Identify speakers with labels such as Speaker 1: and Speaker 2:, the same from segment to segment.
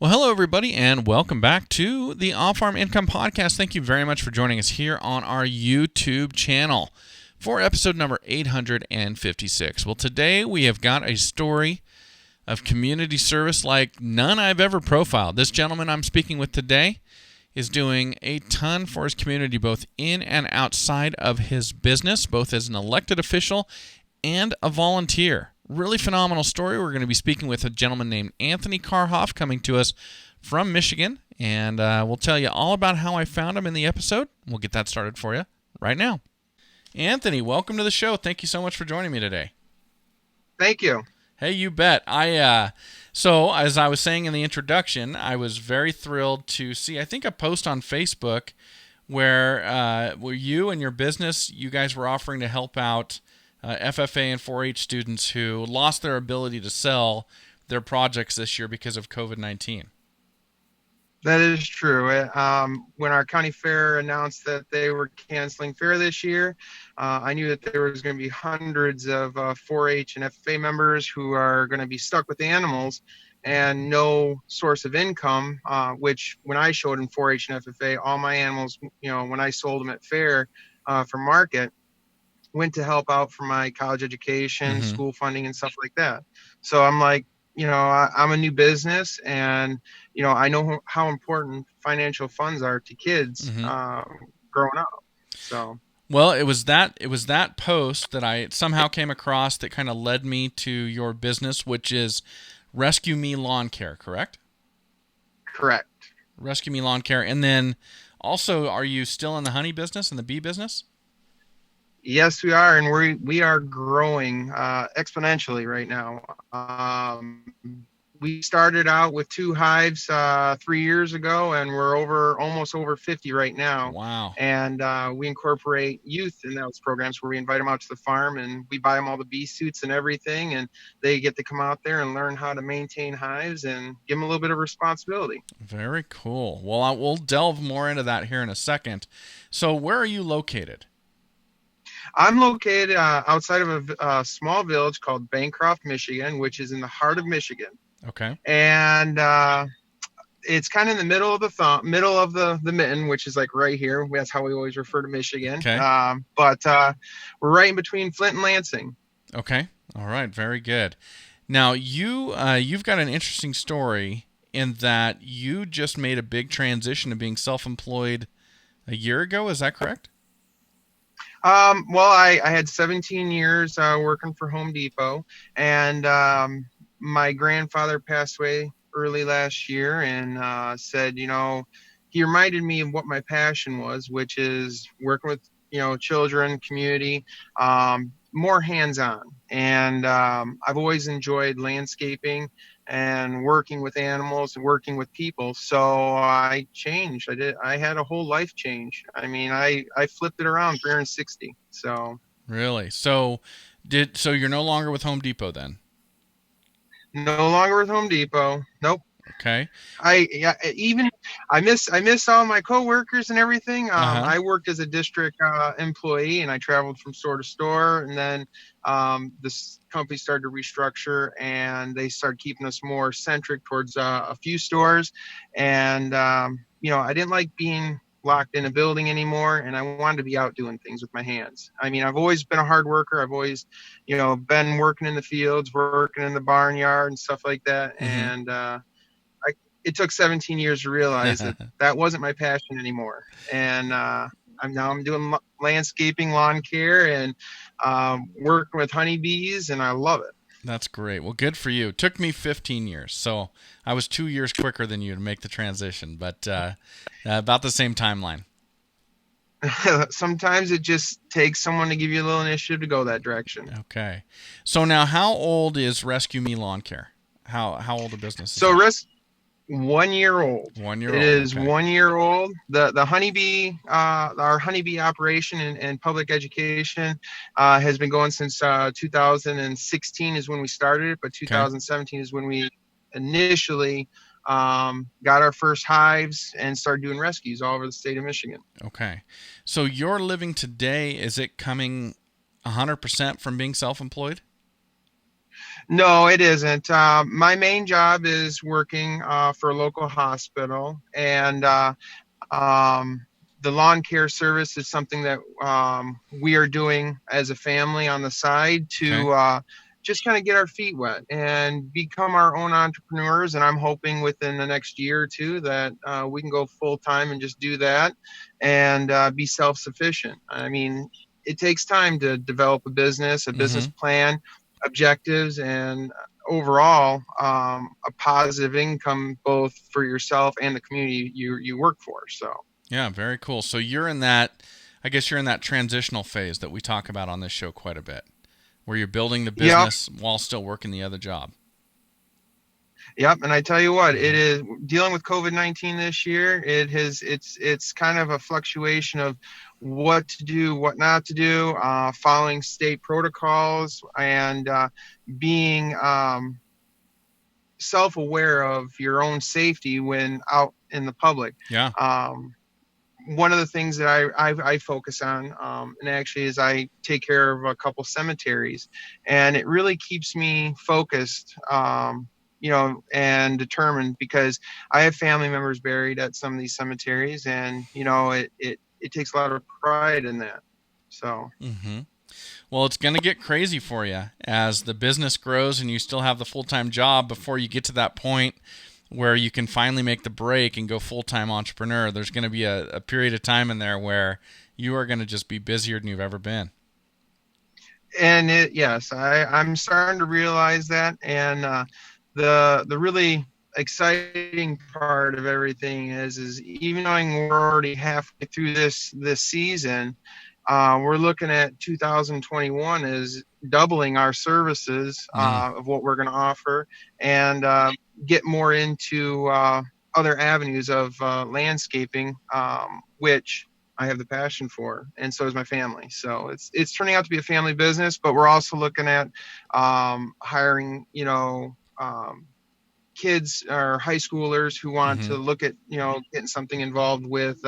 Speaker 1: Well, hello, everybody, and welcome back to the Off-Farm Income Podcast. Thank you very much for joining us here on our YouTube channel for episode number 856. Well, today we have got a story of community service like none I've ever profiled. This gentleman I'm speaking with today is doing a ton for his community, both in and outside of his business, both as an elected official and a volunteer. Really phenomenal story. We're going to be speaking with a gentleman named Anthony Karhoff coming to us from Michigan, and we'll tell you all about how I found him in the episode. We'll get that started for you right now. Anthony, welcome to the show. Thank you so much for joining me today.
Speaker 2: Thank you.
Speaker 1: Hey, you bet. So as I was saying in the introduction, I was very thrilled to see, I think, a post on Facebook where you and your business, you guys were offering to help out FFA and 4-H students who lost their ability to sell their projects this year because of COVID-19.
Speaker 2: That is true. When our county fair announced that they were canceling fair this year, I knew that there was going to be hundreds of 4-H and FFA members who are going to be stuck with animals and no source of income, which when I showed in 4-H and FFA, all my animals, when I sold them at fair for market, went to help out for my college education, school funding, and stuff like that. So I'm like, I'm a new business, and I know how important financial funds are to kids growing up. So
Speaker 1: well, it was that post that I somehow came across that kind of led me to your business, which is Rescue Me Lawncare, correct?
Speaker 2: Correct.
Speaker 1: Rescue Me Lawncare, and then also, are you still in the honey business and the bee business?
Speaker 2: Yes, we are, and we are growing exponentially right now. We started out with 2 hives 3 years ago, and we're almost over 50 right now.
Speaker 1: Wow!
Speaker 2: And we incorporate youth in those programs where we invite them out to the farm, and we buy them all the bee suits and everything, and they get to come out there and learn how to maintain hives and give them a little bit of responsibility.
Speaker 1: Very cool. Well, we'll delve more into that here in a second. So, where are you located?
Speaker 2: I'm located outside of a small village called Bancroft, Michigan, which is in the heart of Michigan.
Speaker 1: Okay.
Speaker 2: And it's kind of in the middle of the mitten, which is like right here. That's how we always refer to Michigan.
Speaker 1: Okay.
Speaker 2: But we're right in between Flint and Lansing.
Speaker 1: Okay. All right. Very good. Now you've got an interesting story in that you just made a big transition to being self-employed a year ago. Is that correct?
Speaker 2: Well, I had 17 years working for Home Depot, and my grandfather passed away early last year, and said, he reminded me of what my passion was, which is working with, children, community, more hands-on. And I've always enjoyed landscaping and working with animals and working with people. So I changed. I had a whole life change. I mean, I flipped it around 360. So
Speaker 1: really? So you're no longer with Home Depot then?
Speaker 2: No longer with Home Depot. Nope.
Speaker 1: Okay.
Speaker 2: I miss all my coworkers and everything. I worked as a district employee, and I traveled from store to store. And then this company started to restructure, and they started keeping us more centric towards a few stores. And I didn't like being locked in a building anymore, and I wanted to be out doing things with my hands. I mean, I've always been a hard worker. I've always, been working in the fields, working in the barnyard and stuff like that. And it took 17 years to realize that wasn't my passion anymore. And I'm doing landscaping, lawn care, and working with honeybees, and I love it.
Speaker 1: That's great. Well, good for you. It took me 15 years, so I was 2 years quicker than you to make the transition, but about the same timeline.
Speaker 2: Sometimes it just takes someone to give you a little initiative to go that direction.
Speaker 1: Okay. So now, how old is Rescue Me Lawn Care? How old a business is
Speaker 2: so
Speaker 1: that?
Speaker 2: 1 year old.
Speaker 1: 1 year old.
Speaker 2: It is
Speaker 1: okay.
Speaker 2: 1 year old. The honeybee, our honeybee operation and public education has been going since 2016 is when we started it, but 2017 is when we initially got our first hives and started doing rescues all over the state of Michigan.
Speaker 1: Okay. So your living today, is it coming 100% from being self-employed?
Speaker 2: No, it isn't. My main job is working for a local hospital, and the lawn care service is something that we are doing as a family on the side
Speaker 1: Okay.
Speaker 2: to just kind of get our feet wet and become our own entrepreneurs. And I'm hoping within the next year or two that we can go full time and just do that and be self sufficient. I mean, it takes time to develop a
Speaker 1: Mm-hmm.
Speaker 2: business plan, objectives, and overall a positive income both for yourself and the community you work for. So.
Speaker 1: Yeah, very cool. So you're in that, I guess you're in that transitional phase that we talk about on this show quite a bit, where you're building the
Speaker 2: Yep.
Speaker 1: business while still working the other job.
Speaker 2: Yep. And I tell you what, it
Speaker 1: Mm-hmm.
Speaker 2: is dealing with COVID-19 this year. It's kind of a fluctuation of what to do, what not to do, following state protocols and being self-aware of your own safety when out in the public.
Speaker 1: Yeah.
Speaker 2: Um, One of the things that I focus on, and actually is I take care of a couple cemeteries, and it really keeps me focused, and determined because I have family members buried at some of these cemeteries, and it takes a lot of pride in that. So.
Speaker 1: Mm-hmm. Well, it's going to get crazy for you as the business grows and you still have the full-time job before you get to that point where you can finally make the break and go full-time entrepreneur. There's going to be a period of time in there where you are going to just be busier than you've ever been.
Speaker 2: And yes, I'm starting to realize that, and the really exciting part of everything is even though we're already halfway through this season, we're looking at 2021 as doubling our services
Speaker 1: Mm.
Speaker 2: of what we're going to offer, and get more into other avenues of landscaping, which I have the passion for, and so is my family. So it's turning out to be a family business, but we're also looking at hiring, kids or high schoolers who want
Speaker 1: Mm-hmm.
Speaker 2: to look at, getting something involved with,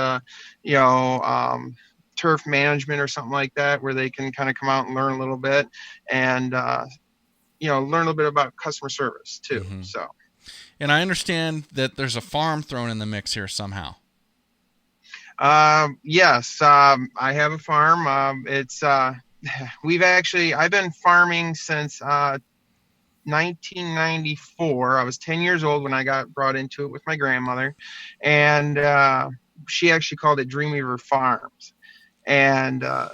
Speaker 2: you know, um, turf management or something like that, where they can kind of come out and learn a little bit and, learn a little bit about customer service too.
Speaker 1: Mm-hmm.
Speaker 2: So.
Speaker 1: And I understand that there's a farm thrown in the mix here somehow.
Speaker 2: Yes, I have a farm. I've been farming since 1994. I was 10 years old when I got brought into it with my grandmother, and she actually called it Dreamweaver Farms. And I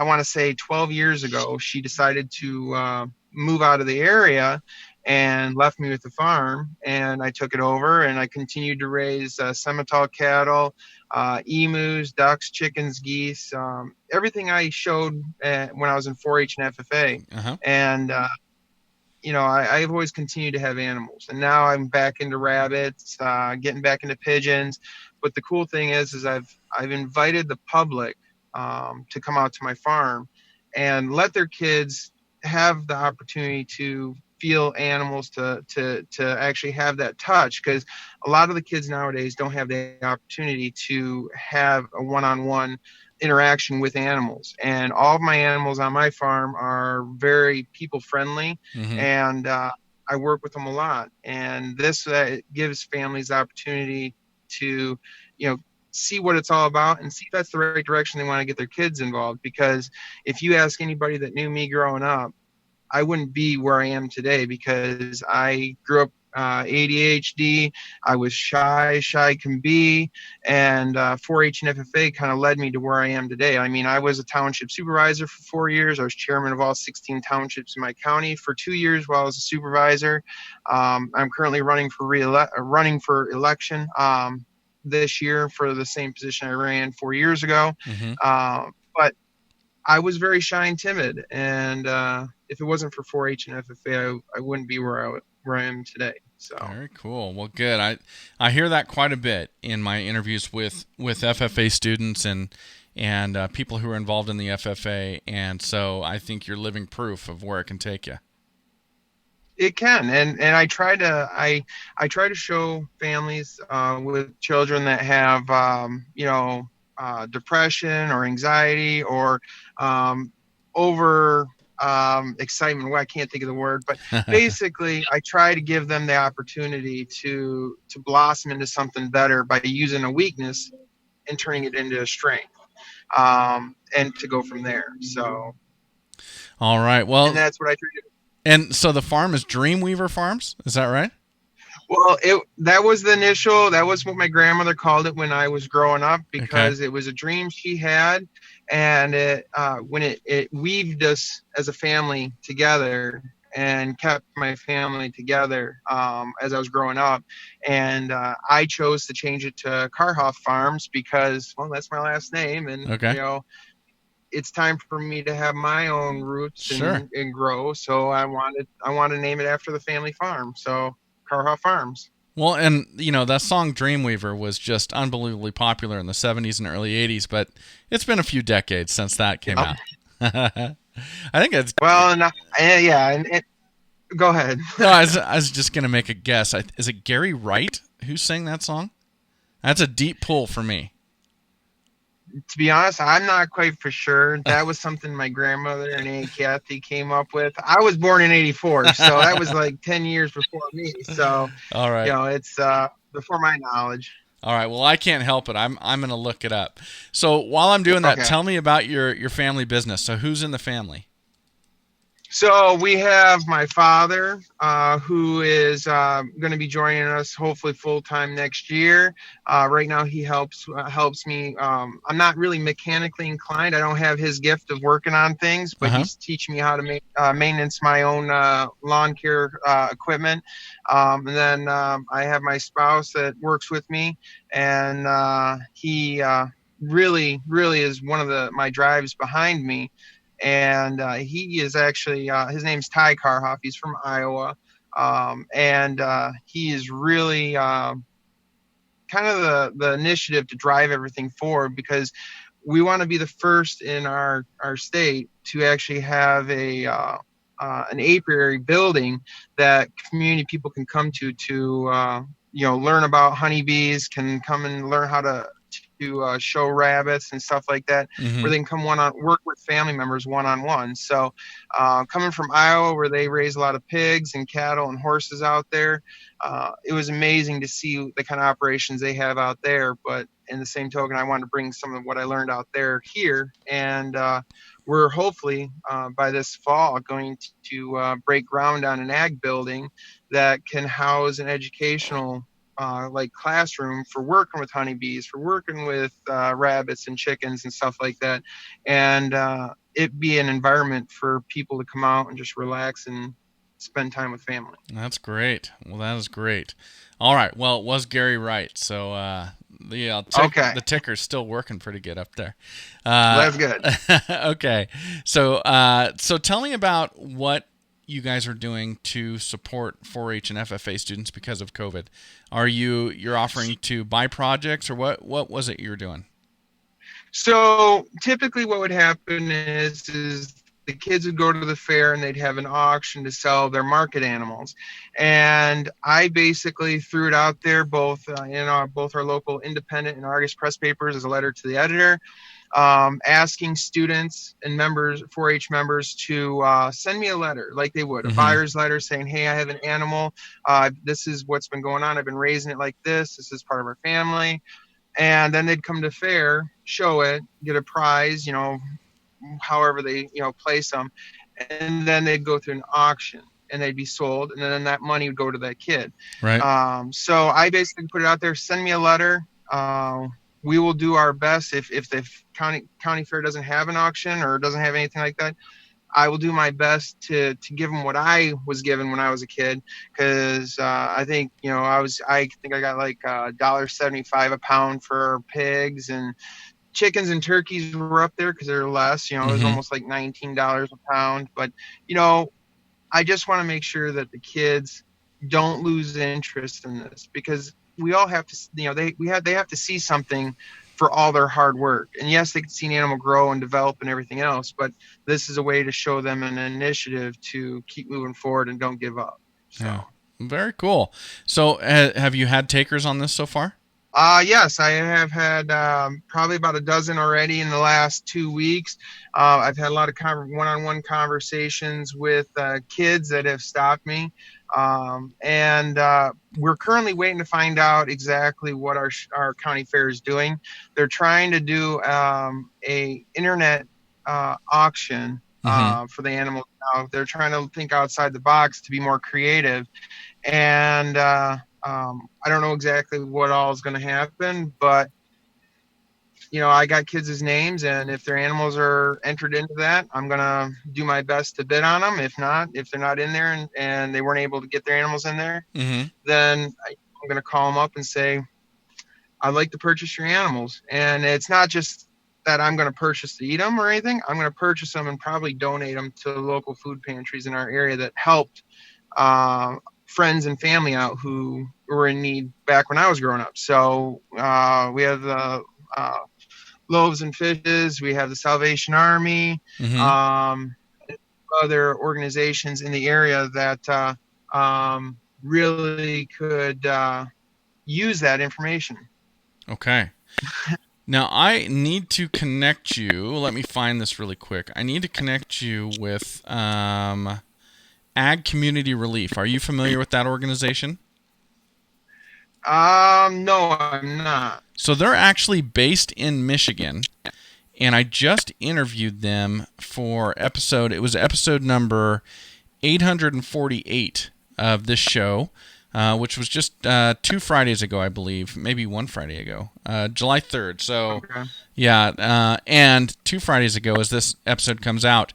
Speaker 2: want to say 12 years ago, she decided to move out of the area and left me with the farm. And I took it over and I continued to raise Simmental cattle, emus, ducks, chickens, geese, everything I showed when I was in 4-H and FFA.
Speaker 1: Uh-huh.
Speaker 2: And I've always continued to have animals, and now I'm back into rabbits, getting back into pigeons. But the cool thing is I've invited the public to come out to my farm and let their kids have the opportunity to feel animals, to actually have that touch, because a lot of the kids nowadays don't have the opportunity to have a one-on-one interaction with animals. And all of my animals on my farm are very people friendly,
Speaker 1: Mm-hmm.
Speaker 2: and I work with them a lot. And this gives families the opportunity to, see what it's all about and see if that's the right direction they want to get their kids involved. Because if you ask anybody that knew me growing up, I wouldn't be where I am today, because I grew up ADHD. I was shy can be, and 4-H and FFA kind of led me to where I am today. I mean, I was a township supervisor for 4 years. I was chairman of all 16 townships in my county for 2 years while I was a supervisor. I'm currently running for election this year for the same position I ran 4 years ago.
Speaker 1: Mm-hmm.
Speaker 2: But I was very shy and timid, and if it wasn't for 4-H and FFA, I wouldn't be where I am today. So.
Speaker 1: Very cool. Well, good. I hear that quite a bit in my interviews with FFA students and people who are involved in the FFA, and so I think you're living proof of where it can take you.
Speaker 2: It can, and I try to show families with children that have depression or anxiety or over excitement. Well, I can't think of the word, but basically I try to give them the opportunity to blossom into something better by using a weakness and turning it into a strength, and to go from there. So,
Speaker 1: all right.
Speaker 2: and
Speaker 1: Well,
Speaker 2: that's what I try to do.
Speaker 1: and so the farm is Dreamweaver Farms. Is that right?
Speaker 2: Well, that was the initial. That was what my grandmother called it when I was growing up,
Speaker 1: Okay.
Speaker 2: because it was a dream she had, and when it weaved us as a family together and kept my family together, as I was growing up. And I chose to change it to Karhoff Farms because, well, that's my last name, and
Speaker 1: Okay.
Speaker 2: it's time for me to have my own roots
Speaker 1: Sure.
Speaker 2: and grow. So I wanted to name it after the family farm. So Karhoff Farms.
Speaker 1: Well, and that song Dreamweaver was just unbelievably popular in the 70s and early 80s, but it's been a few decades since that came out. I think it's
Speaker 2: Well, and go ahead.
Speaker 1: no. I was just gonna make a guess. Is it Gary Wright who sang that song? That's a deep pull for me.
Speaker 2: To be honest, I'm not quite for sure. That was something my grandmother and Aunt Kathy came up with. I was born in '84, so that was like 10 years before me. So,
Speaker 1: All right.
Speaker 2: it's before my knowledge.
Speaker 1: All right. Well, I can't help it. I'm going to look it up. So while I'm doing that,
Speaker 2: Okay.
Speaker 1: tell me about your family business. So who's in the family?
Speaker 2: So we have my father, who is going to be joining us hopefully full time next year. Right now, he helps me. I'm not really mechanically inclined. I don't have his gift of working on things, but
Speaker 1: Uh-huh.
Speaker 2: he's teaching me how to maintenance my own lawn care equipment. And then I have my spouse that works with me, and he really, really is one of my drives behind me. And he is actually his name's Ty Karhoff. He's from Iowa, and he is really kind of the initiative to drive everything forward, because we want to be the first in our state to actually have an apiary building that community people can come to learn about honeybees, can come and learn how to show rabbits and stuff like that,
Speaker 1: Mm-hmm.
Speaker 2: where they can come work with family members one-on-one. So coming from Iowa, where they raise a lot of pigs and cattle and horses out there, it was amazing to see the kind of operations they have out there. But in the same token, I wanted to bring some of what I learned out there here. And we're hopefully by this fall going to break ground on an ag building that can house an educational like classroom for working with honeybees, for working with rabbits and chickens and stuff like that. And it be an environment for people to come out and just relax and spend time with family.
Speaker 1: That's great. Well, that is great. All right. Well, it was Gary Wright. So the ticker's still working pretty good up there.
Speaker 2: That's good.
Speaker 1: Okay. So tell me about what you guys are doing to support 4-H and FFA students because of COVID. You're offering to buy projects, or what was it you were doing?
Speaker 2: So typically what would happen is the kids would go to the fair and they'd have an auction to sell their market animals. And I basically threw it out there both in both our local Independent and Argus press papers as a letter to the editor, asking students and 4-H members to send me a letter like they would, a buyer's letter saying, hey, I have an animal. This is what's been going on. I've been raising it like this. This is part of our family. And then they'd come to fair, show it, get a prize, however they, place them. And then they'd go through an auction and they'd be sold. And then that money would go to that kid.
Speaker 1: Right.
Speaker 2: So I basically put it out there, send me a letter. We will do our best. If the county fair doesn't have an auction or doesn't have anything like that, I will do my best to give them what I was given when I was a kid, because I think I got like $1.75 a pound for pigs, and chickens and turkeys were up there because they're less. It was almost like $19 a pound. But I just want to make sure that the kids don't lose interest in this, because we all have to, they have to see something for all their hard work. And yes, they can see an animal grow and develop and everything else, but this is a way to show them an initiative to keep moving forward and don't give up. So.
Speaker 1: Yeah. Very cool. So have you had takers on this so far?
Speaker 2: Yes, I have had probably about a dozen already in the last 2 weeks. I've had a lot of one-on-one conversations with kids that have stopped me. And we're currently waiting to find out exactly what our county fair is doing. They're trying to do a internet auction
Speaker 1: Mm-hmm.
Speaker 2: for the animals now. They're trying to think outside the box to be more creative. And I don't know exactly what all is going to happen, but I got kids' names, and if their animals are entered into that, I'm going to do my best to bid on them. If not, if they're not in there and they weren't able to get their animals in there,
Speaker 1: Mm-hmm.
Speaker 2: then I'm going to call them up and say, I'd like to purchase your animals. And it's not just that I'm going to purchase to eat them or anything. I'm going to purchase them and probably donate them to local food pantries in our area that helped friends and family out who were in need back when I was growing up. So we have the Loaves and Fishes, we have the Salvation Army,
Speaker 1: Mm-hmm.
Speaker 2: other organizations in the area that really could use that information.
Speaker 1: Okay. Now, I need to connect you. Let me find this really quick. I need to connect you with Ag Community Relief. Are you familiar with that organization?
Speaker 2: No, I'm not.
Speaker 1: So they're actually based in Michigan, and I just interviewed them for it was episode number 848 of this show, which was just 2 Fridays ago, I believe, maybe 1 Friday ago, July 3rd. So,
Speaker 2: Okay.
Speaker 1: yeah, and 2 Fridays ago as this episode comes out.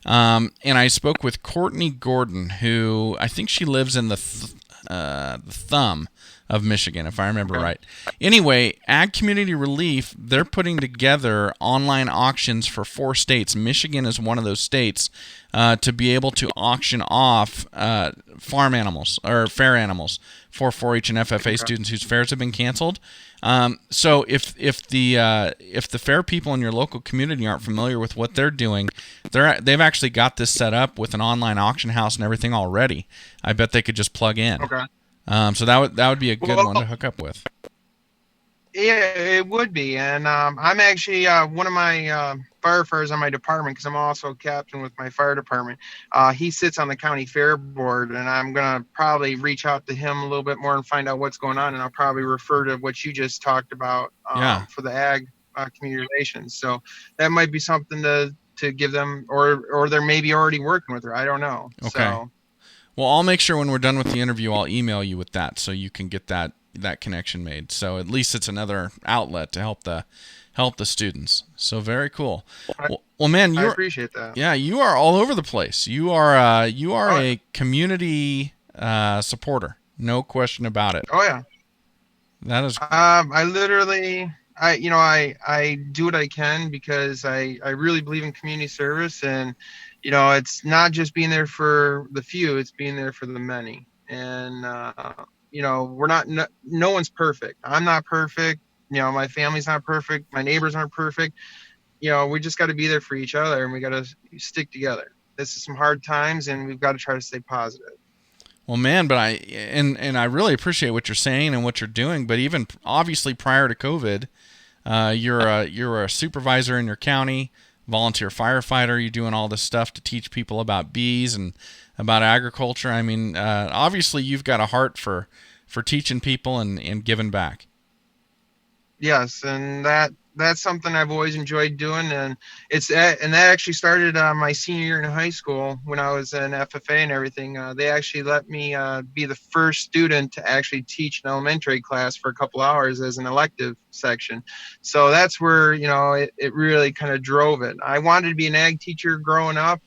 Speaker 1: And I spoke with Courtney Gordon, who I think she lives in the Thumb of Michigan, if I remember right. Anyway, Ag Community Relief, they're putting together online auctions for 4 states. Michigan is one of those states to be able to auction off farm animals or fair animals for 4-H and FFA students whose fairs have been canceled. So if the fair people in your local community aren't familiar with what they're doing, they've actually got this set up with an online auction house and everything already. I bet they could just plug in.
Speaker 2: Okay.
Speaker 1: So that would be a good one to hook up with.
Speaker 2: Yeah, it would be. And I'm actually one of my firefighters on my department, because I'm also a captain with my fire department. He sits on the county fair board, and I'm going to probably reach out to him a little bit more and find out what's going on. And I'll probably refer to what you just talked about for the ag community relations. So that might be something to give them, or they're maybe already working with her. I don't know.
Speaker 1: Okay.
Speaker 2: So,
Speaker 1: well, I'll make sure when we're done with the interview, I'll email you with that so you can get that connection made. So at least it's another outlet to help the students. So very cool. Well, man, I
Speaker 2: appreciate that.
Speaker 1: Yeah, you are all over the place. You are a community supporter, no question about it.
Speaker 2: Oh yeah,
Speaker 1: that is.
Speaker 2: I literally, I do what I can, because I really believe in community service, and it's not just being there for the few, it's being there for the many. And we're not, no one's perfect. I'm not perfect. My family's not perfect. My neighbors aren't perfect. We just got to be there for each other, and we got to stick together. This is some hard times, and we've got to try to stay positive.
Speaker 1: Well, man, but I really appreciate what you're saying and what you're doing. But even obviously prior to COVID, you're a supervisor in your county, volunteer firefighter. You're doing all this stuff to teach people about bees and about agriculture. I mean, obviously you've got a heart for teaching people and giving back.
Speaker 2: Yes, and that's something I've always enjoyed doing, and that actually started my senior year in high school when I was in FFA and everything. They actually let me be the first student to actually teach an elementary class for a couple hours as an elective section. So that's where it really kind of drove it. I wanted to be an ag teacher growing up.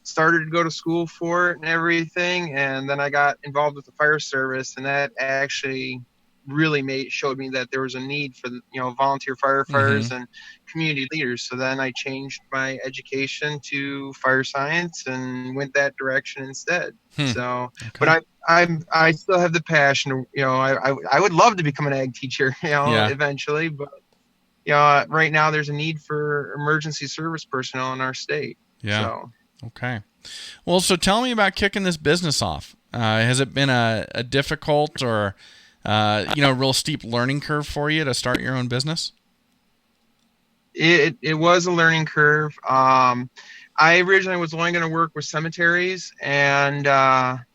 Speaker 2: Started to go to school for it and everything, and then I got involved with the fire service, and that actually really showed me that there was a need for volunteer firefighters and community leaders. So then I changed my education to fire science and went that direction instead. So, but I still have the passion. I would love to become an ag teacher, eventually. But right now there's a need for emergency service personnel in our state.
Speaker 1: Yeah.
Speaker 2: So.
Speaker 1: Okay. Well, so tell me about kicking this business off. Has it been a difficult or real steep learning curve for you to start your own business?
Speaker 2: It was a learning curve. I originally was only going to work with cemeteries, and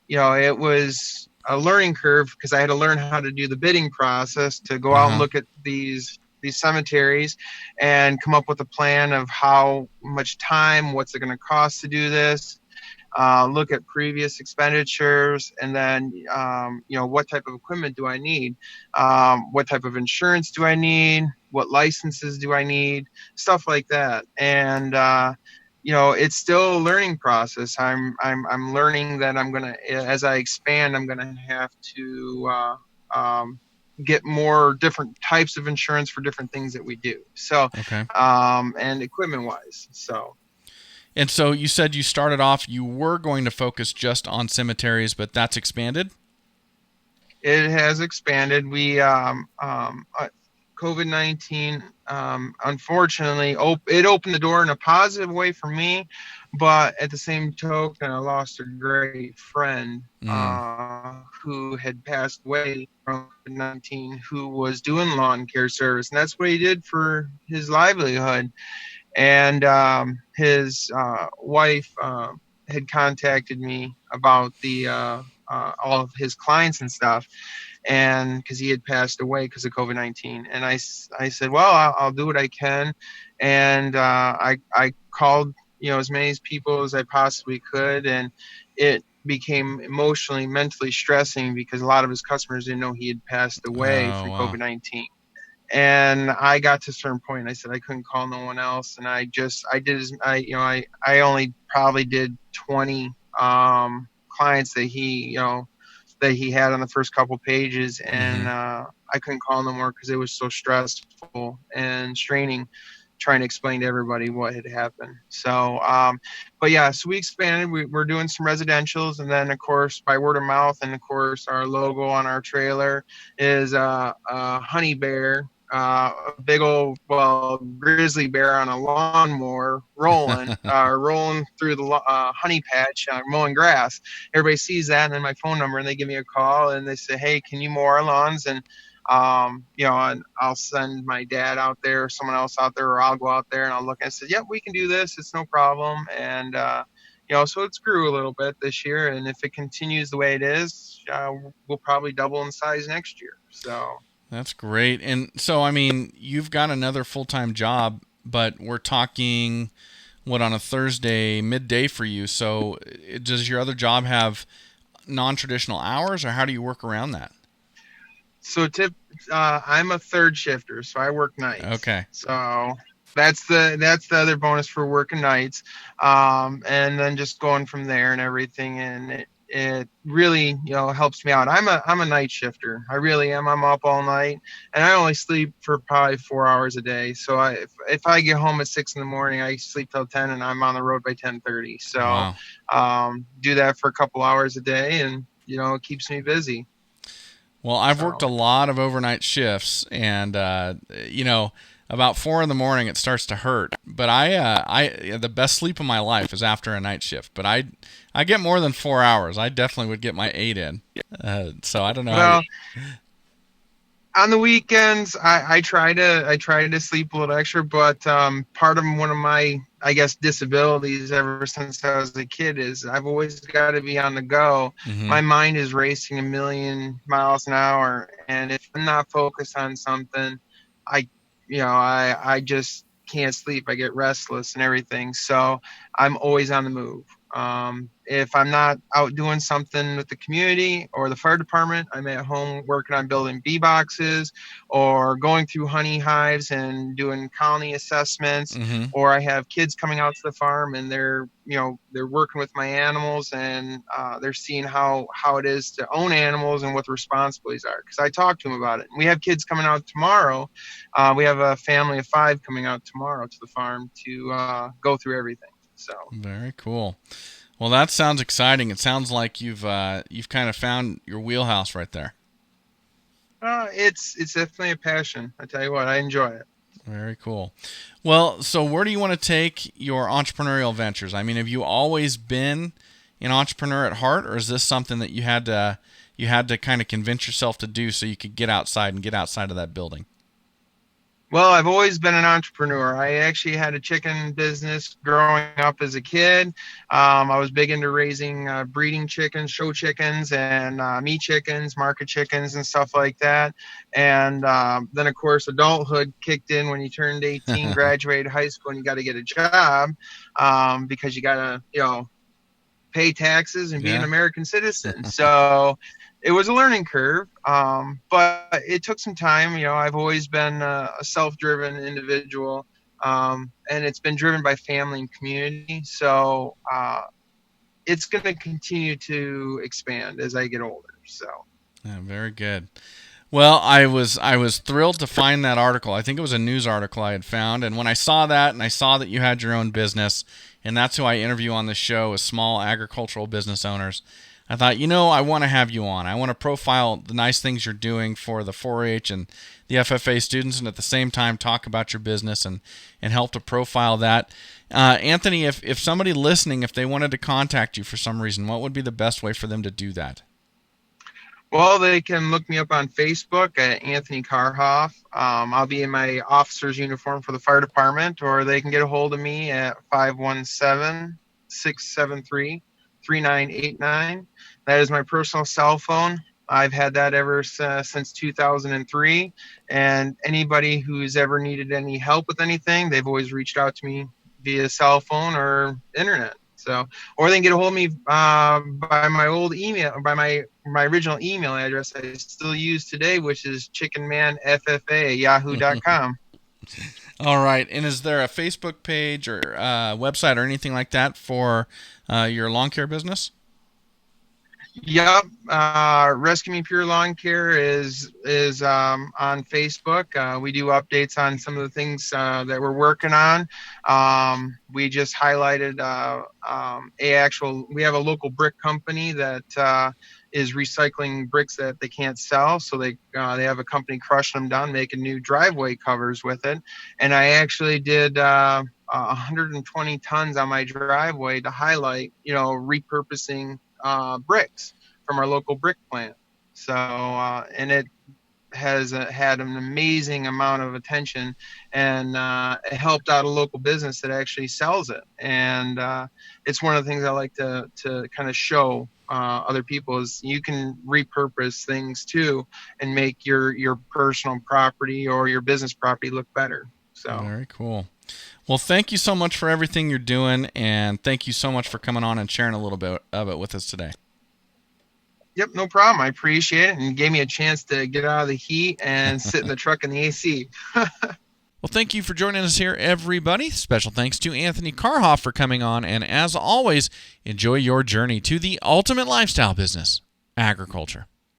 Speaker 2: it was a learning curve because I had to learn how to do the bidding process to go out and look at these cemeteries and come up with a plan of how much time, what's it going to cost to do this. Look at previous expenditures, and then what type of equipment do I need, what type of insurance do I need, what licenses do I need, stuff like that. And it's still a learning process. I'm learning that I'm gonna, as I expand, I'm gonna have to get more different types of insurance for different things that we do. So
Speaker 1: okay.
Speaker 2: And equipment wise.
Speaker 1: And so you said you started off, you were going to focus just on cemeteries, but that's expanded?
Speaker 2: It has expanded. We COVID-19, unfortunately, it opened the door in a positive way for me, but at the same token, I lost a great friend who had passed away from COVID-19, who was doing lawn care service, and that's what he did for his livelihood. And his wife had contacted me about the all of his clients and stuff, and because he had passed away because of COVID-19. And I said, well, I'll do what I can. And I called as many people as I possibly could, and it became emotionally, mentally stressing because a lot of his customers didn't know he had passed away from COVID-19. And I got to a certain point and I said I couldn't call no one else, and I only probably did 20 clients that he had on the first couple pages, and I couldn't call no more because it was so stressful and straining trying to explain to everybody what had happened. So so we expanded. We're doing some residentials, and then of course by word of mouth, and of course our logo on our trailer is a honey bear, a big old grizzly bear on a lawnmower rolling through the honey patch, mowing grass. Everybody sees that, and then my phone number, and they give me a call and they say, hey, can you mow our lawns? And and I'll send my dad out there, or someone else out there, or I'll go out there and I'll look and say, yep, we can do this. It's no problem. And, so it's grew a little bit this year. And if it continues the way it is, we'll probably double in size next year. So
Speaker 1: that's great. And so, I mean, you've got another full-time job, but we're talking on a Thursday midday for you. So does your other job have non-traditional hours, or how do you work around that?
Speaker 2: So I'm a third shifter, so I work nights.
Speaker 1: Okay.
Speaker 2: So that's the other bonus for working nights, and then just going from there and everything, and it really helps me out. I'm a night shifter. I really am. I'm up all night, and I only sleep for probably 4 hours a day. So if I get home at 6 a.m, I sleep till 10, and I'm on the road by 10:30. So
Speaker 1: wow.
Speaker 2: Do that for a couple hours a day, and it keeps me busy.
Speaker 1: Well, I've worked a lot of overnight shifts, and about 4 a.m, it starts to hurt. But I the best sleep of my life is after a night shift. But I get more than 4 hours. I definitely would get my 8 in. So I don't know.
Speaker 2: Well, on the weekends, I try to sleep a little extra, but part of one of my, I guess, disabilities ever since I was a kid is I've always got to be on the go. My mind is racing 1,000,000 miles an hour, and if I'm not focused on something, I just can't sleep. I get restless and everything. So I'm always on the move. If I'm not out doing something with the community or the fire department, I'm at home working on building bee boxes or going through honey hives and doing colony assessments, or I have kids coming out to the farm and they're working with my animals, and they're seeing how it is to own animals and what the responsibilities are, because I talk to them about it. And we have kids coming out tomorrow. We have a family of 5 coming out tomorrow to the farm to go through everything. So
Speaker 1: very cool. Well, that sounds exciting. It sounds like you've kind of found your wheelhouse right there.
Speaker 2: It's definitely a passion. I tell you what, I enjoy it.
Speaker 1: Very cool. Well, so where do you want to take your entrepreneurial ventures? I mean, have you always been an entrepreneur at heart, or is this something that you had to you had to kind of convince yourself to do so you could get outside and get outside of that building?
Speaker 2: Well, I've always been an entrepreneur. I actually had a chicken business growing up as a kid. I was big into raising breeding chickens, show chickens, and meat chickens, market chickens, and stuff like that. And then, of course, adulthood kicked in when you turned 18, graduated high school, and you got to get a job because you got to, pay taxes and be an American citizen. So it was a learning curve, but it took some time. I've always been a self-driven individual, and it's been driven by family and community. So it's going to continue to expand as I get older. So
Speaker 1: very good. Well, I was thrilled to find that article. I think it was a news article I had found, and when I saw that, and I saw that you had your own business, and that's who I interview on the show, is small agricultural business owners, I thought, I want to have you on. I want to profile the nice things you're doing for the 4-H and the FFA students, and at the same time talk about your business and help to profile that. Anthony, if somebody listening, if they wanted to contact you for some reason, what would be the best way for them to do that?
Speaker 2: Well, they can look me up on Facebook at Anthony Karhoff. I'll be in my officer's uniform for the fire department, or they can get a hold of me at 517-673-3989. That is my personal cell phone. I've had that ever since 2003. And anybody who's ever needed any help with anything, they've always reached out to me via cell phone or internet. So, or they can get a hold of me by my old email, by my original email address I still use today, which is chickenmanffa@yahoo.com.
Speaker 1: All right. And is there a Facebook page or website or anything like that for your lawn care business?
Speaker 2: Yep. Rescue Me Pure Lawn Care is on Facebook. We do updates on some of the things that we're working on. We just highlighted we have a local brick company that is recycling bricks that they can't sell. So they have a company crushing them down, making new driveway covers with it. And I actually did 120 tons on my driveway to highlight, repurposing bricks from our local brick plant. So, and it has had an amazing amount of attention, and it helped out a local business that actually sells it. And it's one of the things I like to kind of show other people is you can repurpose things too and make your personal property or your business property look better. So
Speaker 1: very cool. Well, thank you so much for everything you're doing, and thank you so much for coming on and sharing a little bit of it with us today.
Speaker 2: Yep, no problem. I appreciate it, and gave me a chance to get out of the heat and sit in the truck in the AC.
Speaker 1: Well, thank you for joining us here, everybody. Special thanks to Anthony Karhoff for coming on, and as always, enjoy your journey to the ultimate lifestyle business, agriculture.